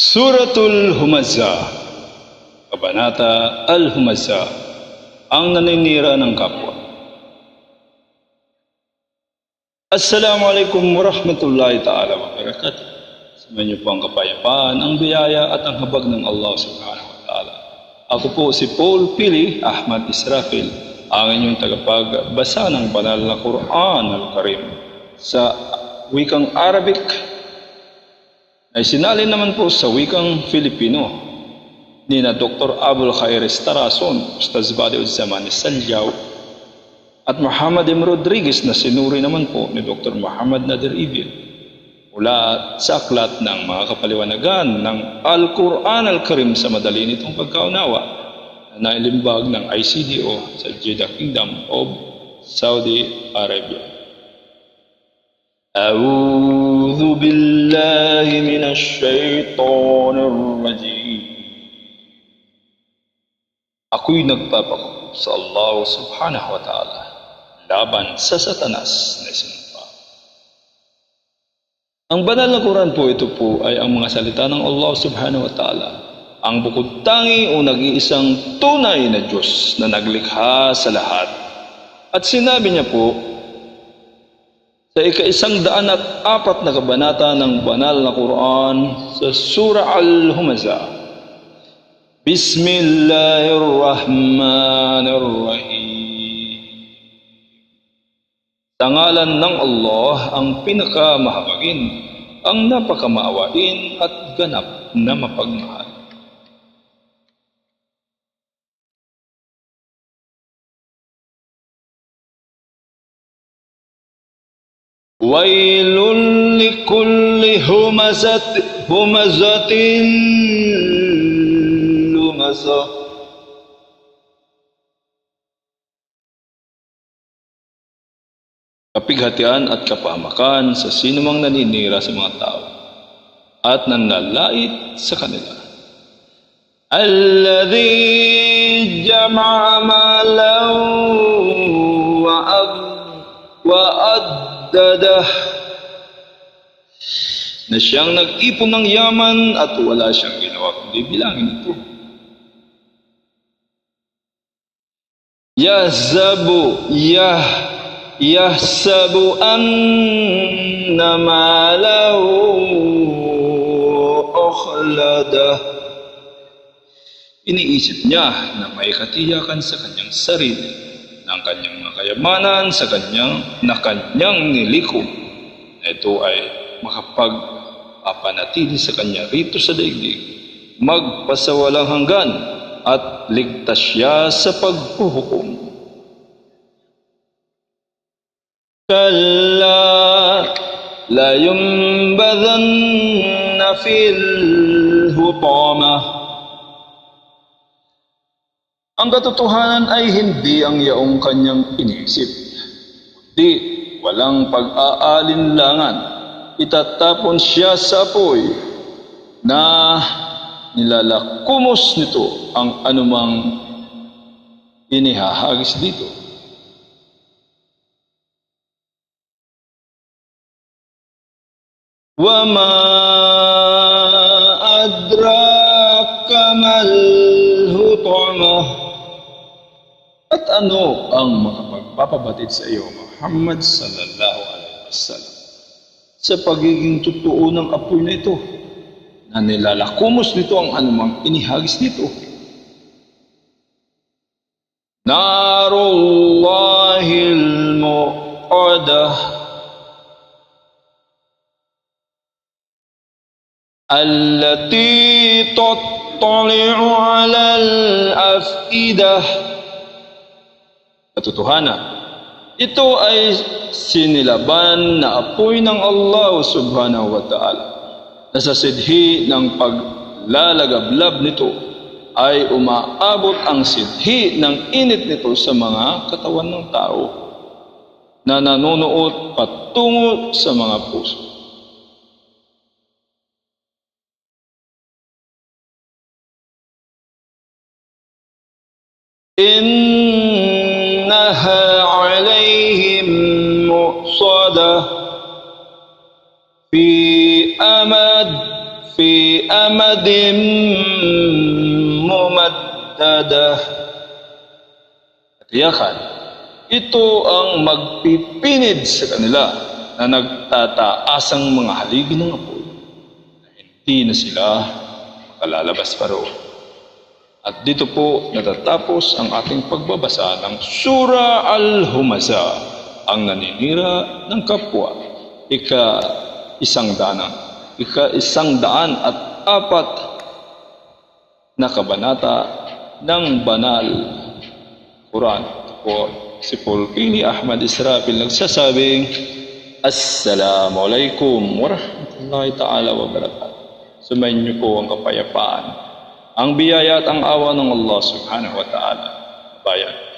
Suratul Humazah, Kabanata Al-Humazah, ang naninira ng kapwa. Assalamualaikum warahmatullahi ta'ala wabarakatuh. Sumainyo po ang kapayapaan, ang biyaya at ang habag ng Allah subhanahu wa ta'ala. Ako po si Paul Pili Ahmad Israfil, ang inyong tagapagbasa ng banal na Quran al-Karim sa wikang Arabic ay sinalin naman po sa wikang Filipino ni na Dr. Abul Khairis Tarason, Ustaz Badiud Zaman Saljaw, at Muhammad M. Rodriguez na sinuri naman po ni Dr. Muhammad Nadir Ibil mula sa aklat ng mga kapaliwanagan ng Al-Quran Al-Karim sa madali nitong pagkaunawa na nailimbag ng ICDO sa Jeddah Kingdom of Saudi Arabia. أعوذ بالله من الشيطان الرجيم. Ako'y nagpapako sa Allah subhanahu wa ta'ala laban sa Satanas na isinumpa. Ang banal na Quran po, ito po ay ang mga salita ng Allah subhanahu wa ta'ala, ang bukod tangi o nag-iisang tunay na Diyos na naglikha sa lahat. At sinabi niya po sa ika-104 na kabanata ng banal na Quran sa Surah Al-Humazah, Bismillahirrahmanirrahim. Sa ngalan ng Allah, ang pinakamahabagin, ang napakamaawain at ganap na mapagmahal. Wailul likulli humazatin lumazah. Kapighatian at kapahamakan sa sinumang naninira sa mga tao at nanlalait sa kanila. Alladhi jama'a malan wa'addadah, na siyang nag-ipon ng yaman at wala siyang ginawa kundi bilangin ito. Yahsabu anna malahu akhladah. Iniisip niya na may katiyakan sa kanyang sarili ng kanyang mga kayamanan na kanyang nilikom, na ito ay makapagpapanatili sa kanya rito sa daigdig, magpasawalang hanggan at ligtas siya sa paghuhukom. Kalla la yumbadanna fil hutamah. Ang katotohanan ay hindi ang yaong kanyang iniisip, kundi walang pag-aalinlangan. Itatapon siya sa apoy na nilalakumos nito ang anumang inihahagis dito. Wa ma adraka mal hutamah. At ano ang makapagpapabatid sa iyo, Muhammad sallallahu alaihi wasallam, sa pagiging totoo ng apoy na ito, na nilalakumos nito ang anumang inihagis nito? Narullahil muqadah allati tattali'u 'alal afidah. Katotohanan, ito ay sinilaban na apoy ng Allah subhanahu wa ta'ala, na sa sidhi ng paglalagablab nito ay umaabot ang sidhi ng init nito sa mga katawan ng tao na nanonood patungo sa mga puso. Innaha alayhim mu'sadah fi amad fi amadin mumaddadah. Katiyakan, ito ang magpipinid sa kanila na nagtataasang mga haligi ng apoy na hindi na sila makalalabas pa roon. At dito po natatapos ang ating pagbabasa ng Surah Al-Humaza, ang naninira ng kapwa. Ika-104 na kabanata ng Banal Quran. Ito po si Paul Pili Ahmad Israfil nagsasabing, Assalamualaikum warahmatullahi ta'ala wabarakatuh. Sumayin niyo po ang kapayapaan, ang biyaya at ang awa ng Allah subhanahu wa ta'ala. Bayan.